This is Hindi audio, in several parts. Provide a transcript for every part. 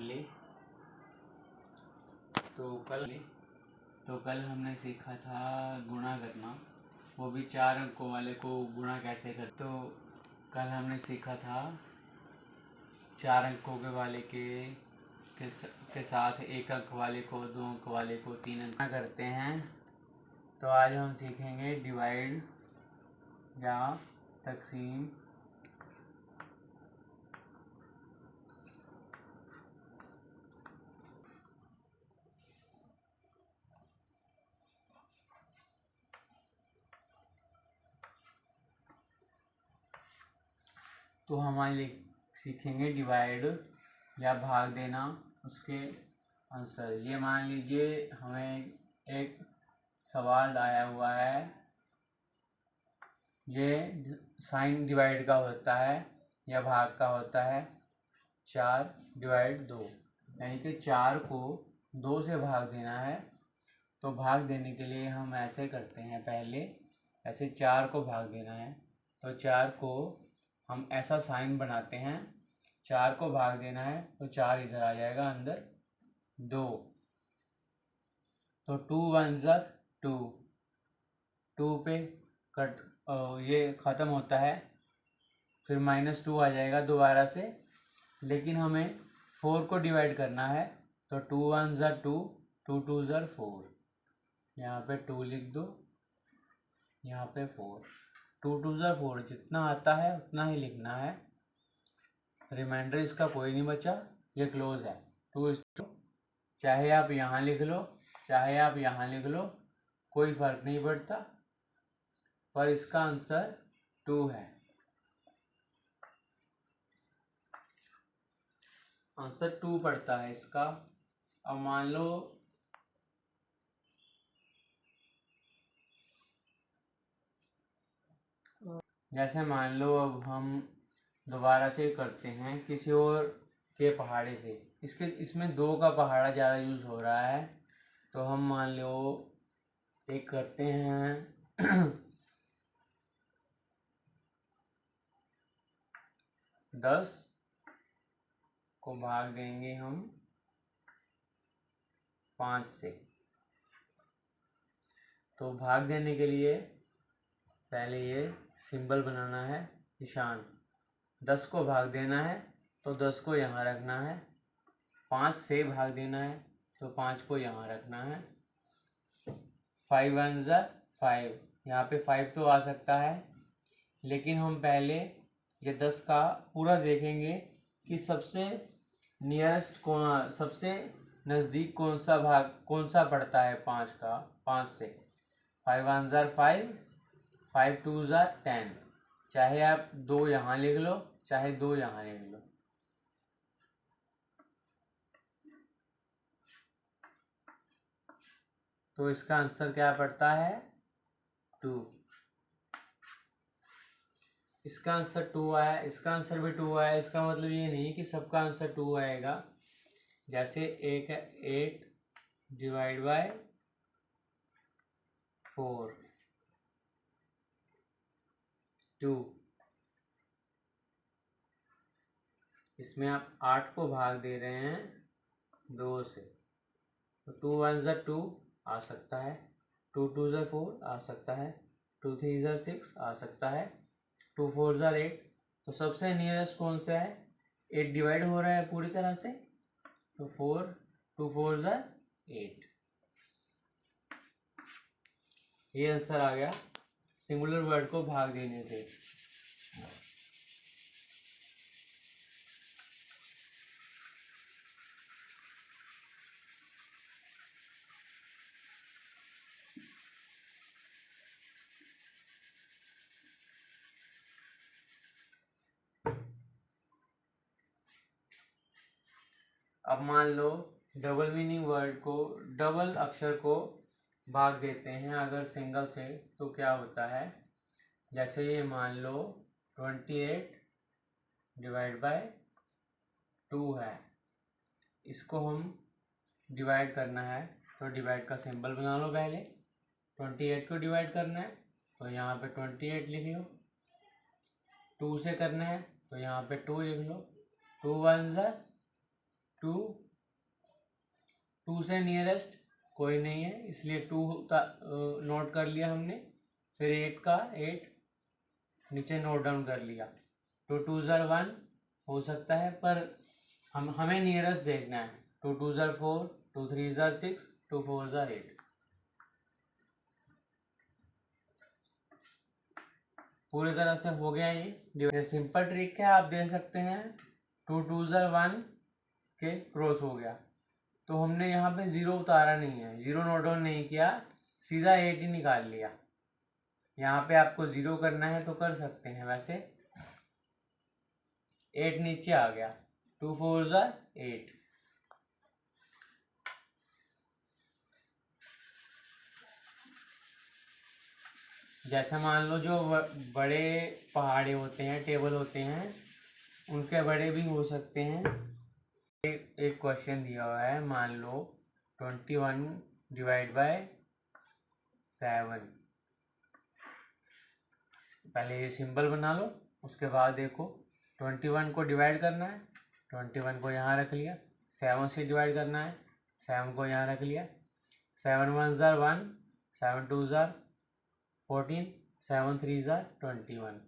ले। तो कल हमने सीखा था गुणा करना, वो भी 4 अंकों वाले को गुणा कैसे कर। तो कल हमने सीखा था 4 अंकों के वाले के साथ 1 अंक वाले को, 2 अंक वाले को, 3 अंक करते हैं। तो आज हम सीखेंगे डिवाइड या तकसीम। तो हम आज सीखेंगे डिवाइड या भाग देना, उसके आंसर। ये मान लीजिए हमें एक सवाल आया हुआ है, ये साइन डिवाइड का होता है या भाग का होता है 4/2, यानी कि 4 को 2 से भाग देना है। तो भाग देने के लिए हम ऐसे करते हैं, पहले ऐसे 4 को भाग देना है तो 4 को हम ऐसा साइन बनाते हैं, 4 को भाग देना है तो 4 इधर आ जाएगा अंदर, 2 तो 2 1 2, 2 पे कट ये ख़त्म होता है, फिर -2 आ जाएगा दोबारा से। लेकिन हमें 4 को डिवाइड करना है तो 2 1 2, 2 2 4, यहाँ पे 2 लिख दो, यहाँ पे 4, 2 2 4, जितना आता है उतना ही लिखना है, रिमाइंडर इसका कोई नहीं बचा, ये क्लोज है। 2 चाहे आप यहाँ लिख लो चाहे आप यहाँ लिख लो, कोई फर्क नहीं पड़ता, पर इसका आंसर 2 है। आंसर 2 पड़ता है इसका। अब मान लो जैसे मान लो अब हम दोबारा से करते हैं किसी और के पहाड़े से, इसमें 2 का पहाड़ा ज़्यादा यूज़ हो रहा है। तो हम मान लो एक करते हैं 10 को भाग देंगे हम 5 से। तो भाग देने के लिए पहले ये सिंबल बनाना है, निशान। 10 को भाग देना है तो 10 को यहाँ रखना है, 5 से भाग देना है तो 5 को यहाँ रखना है, 5 1 5, यहाँ पे 5 तो आ सकता है, लेकिन हम पहले ये 10 का पूरा देखेंगे कि सबसे नियरेस्ट सबसे नज़दीक कौन सा पड़ता है 5 का, 5 से। 5 1 5, 5 2 10, चाहे आप 2 यहाँ लिख लो चाहे 2 यहाँ लिख लो। तो इसका आंसर क्या पड़ता है, 2। इसका आंसर 2 आया, इसका आंसर भी 2 आया। इसका मतलब ये नहीं कि सबका आंसर 2 आएगा। जैसे एक है 8/4, टू, इसमें आप 8 को भाग दे रहे हैं 2 से, तो 2 1 2 आ सकता है, 2 2 4 आ सकता है, 2 3 6 आ सकता है, 2 4 8। तो सबसे नियरेस्ट कौन सा है, 8 डिवाइड हो रहा है पूरी तरह से, तो 4 2 4 8, ये आंसर आ गया सिंगुलर वर्ड को भाग देने से। अब मान लो डबल मीनिंग वर्ड को, डबल अक्षर को भाग देते हैं अगर सिंगल से, तो क्या होता है। जैसे ये मान लो 28/2 है, इसको हम डिवाइड करना है तो डिवाइड का सिंबल बना लो पहले। 28 को डिवाइड करना है तो यहाँ पे 28 लिख लो, 2 से करना है तो यहाँ पे 2 लिख लो, 2 1 टू से नियरेस्ट कोई नहीं है, इसलिए 2 नोट कर लिया हमने। फिर 8 का 8 नीचे नोट डाउन कर लिया। 2 2 ज़र 1 हो सकता है, पर हमें नियरेस्ट देखना है। 2 2 ज़र 4, 2 3 ज़र 6, 2 4 ज़र 8। पूरी तरह से हो गया ये सिंपल ट्रिक है, आप दे सकते हैं। 2 2 ज़र 1 के क्रॉस हो गया, तो हमने यहाँ पे 0 उतारा नहीं है, 0 नोट डाउन नहीं किया, सीधा 8 ही निकाल लिया। यहाँ पे आपको 0 करना है तो कर सकते हैं, वैसे 8 नीचे आ गया। 2 4 ज़र 8। जैसे मान लो जो बड़े पहाड़े होते हैं, टेबल होते हैं, उनके बड़े भी हो सकते हैं। एक क्वेश्चन दिया हुआ है, मान लो 21 डिवाइड बाय 7। पहले ये सिंबल बना लो, उसके बाद देखो 21 को डिवाइड करना है, 21 को यहाँ रख लिया। 7 से डिवाइड करना है, 7 को यहाँ रख लिया। 7 1 ज़र 1, 7 2 ज़र 14, 7 3 ज़र 21।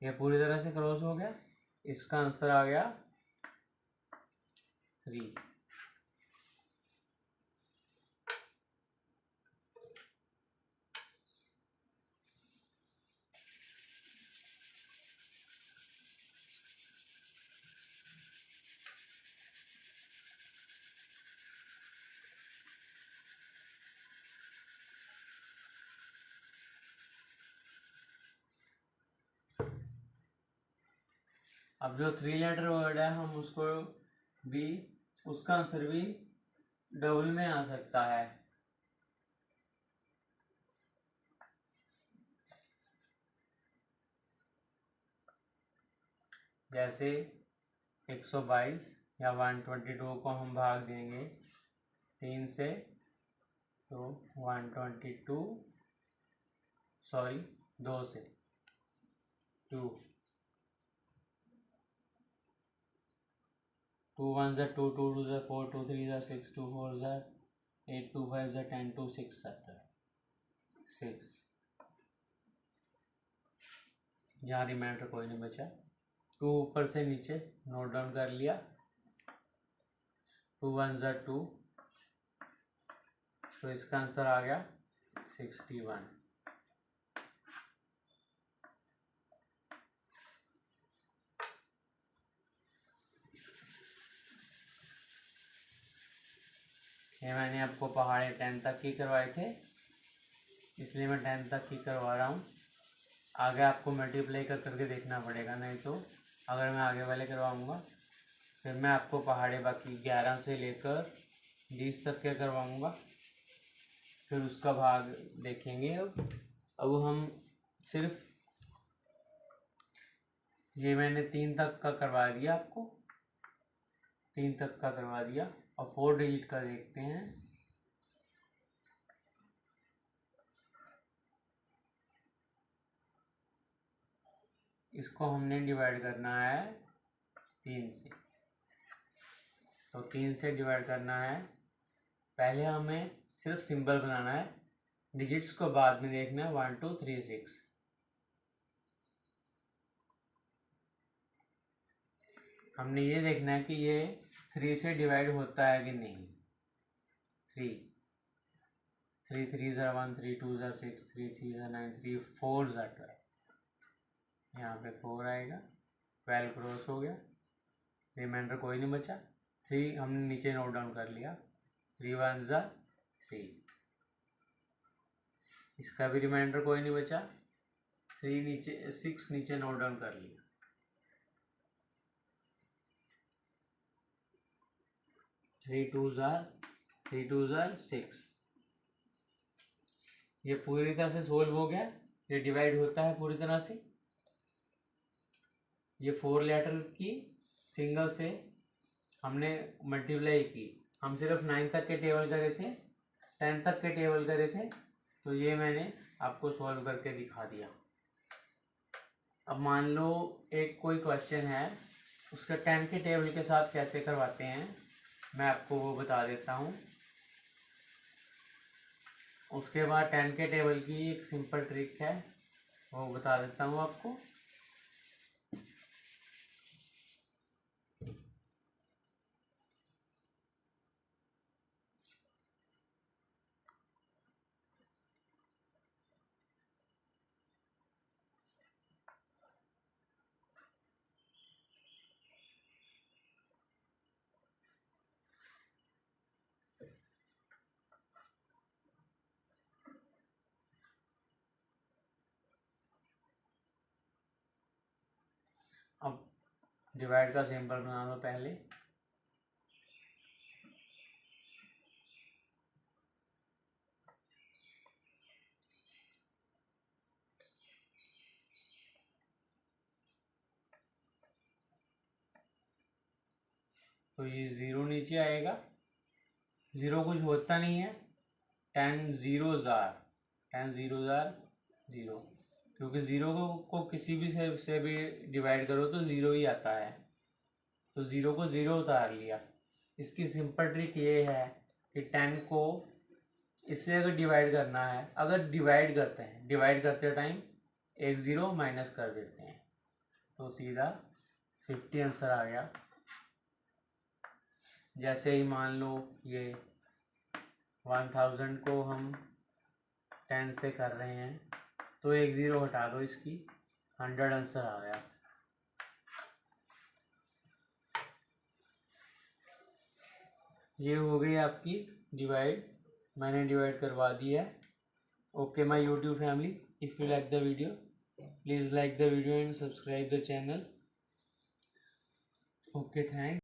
ये पूरी तरह से क्रॉस हो गया, इसका आंसर आ गया 3। अब जो 3 लेटर वर्ड है, हम उसको भी, उसका आंसर भी डबल में आ सकता है। जैसे 122 या 122 को हम भाग देंगे 3 से, तो 2 से 2 2 1 ज़र 2, 2 2 ज़र 4, 2 3 ज़र 6, 2 4 ज़र 8, 2 5 ज़र 10, 2 6 ज़र 6। यहाँ रिमाइंडर कोई नहीं बचा। 2 ऊपर से नीचे नोट डाउन कर लिया। 2 1 ज़र 2, तो इसका आंसर आ गया 61। ये मैंने आपको पहाड़े 10 तक की करवाए थे, इसलिए मैं 10 तक की करवा रहा हूँ। आगे आपको मल्टीप्लाई करके देखना पड़ेगा, नहीं तो अगर मैं आगे वाले करवाऊँगा फिर मैं आपको पहाड़े बाकी 11 से लेकर 20 तक के करवाऊँगा, फिर उसका भाग देखेंगे। अब हम सिर्फ ये मैंने 3 तक का करवा दिया, आपको 3 तक का करवा दिया। और 4 डिजिट का देखते हैं। इसको हमने डिवाइड करना है 3 से, तो 3 से डिवाइड करना है। पहले हमें सिर्फ सिंबल बनाना है, डिजिट्स को बाद में देखना है। 1 2 3 6। हमने ये देखना है कि ये 3 से डिवाइड होता है कि नहीं। 3 3 ज़र 1, 3 2 ज़र 6, 3 3 ज़र 9, 3 4 ज़र 12। यहाँ पे 4 आएगा। 12 क्रॉस हो गया, रिमाइंडर कोई नहीं बचा। 3 हमने नीचे नोट डाउन कर लिया। 3 1 ज़र 3, इसका भी रिमाइंडर कोई नहीं बचा। 3 नीचे 6 नीचे नोट डाउन कर लिया। 3 2 ज़र 6। ये पूरी तरह से सोल्व हो गया। ये डिवाइड होता है पूरी तरह से। ये 4 लेटर की सिंगल से हमने मल्टीप्लाई की। हम सिर्फ 9 तक के टेबल करे थे, 10 तक के टेबल करे थे, तो ये मैंने आपको सॉल्व करके दिखा दिया। अब मान लो एक कोई क्वेश्चन है, उसका 10 के टेबल के साथ कैसे करवाते हैं मैं आपको वो बता देता हूँ। उसके बाद 10 के टेबल की एक सिंपल ट्रिक है, वो बता देता हूँ आपको। अब डिवाइड का सिंबल बना लो पहले। तो ये 0 नीचे आएगा, 0 कुछ होता नहीं है, 10 zeros are 0, क्योंकि 0 को किसी भी से भी डिवाइड करो तो 0 ही आता है, तो 0 को 0 उतार लिया। इसकी सिंपल ट्रिक ये है कि 10 को इससे अगर डिवाइड करना है, अगर डिवाइड करते टाइम एक 0 माइनस कर देते हैं तो सीधा 50 आंसर आ गया। जैसे ही मान लो ये 1000 को हम 10 से कर रहे हैं तो एक 0 हटा दो, इसकी 100 आंसर आ गया। ये हो गई आपकी डिवाइड, मैंने डिवाइड करवा दी है। Okay my YouTube family, if you like the video please like the video and subscribe the channel. Okay, thanks.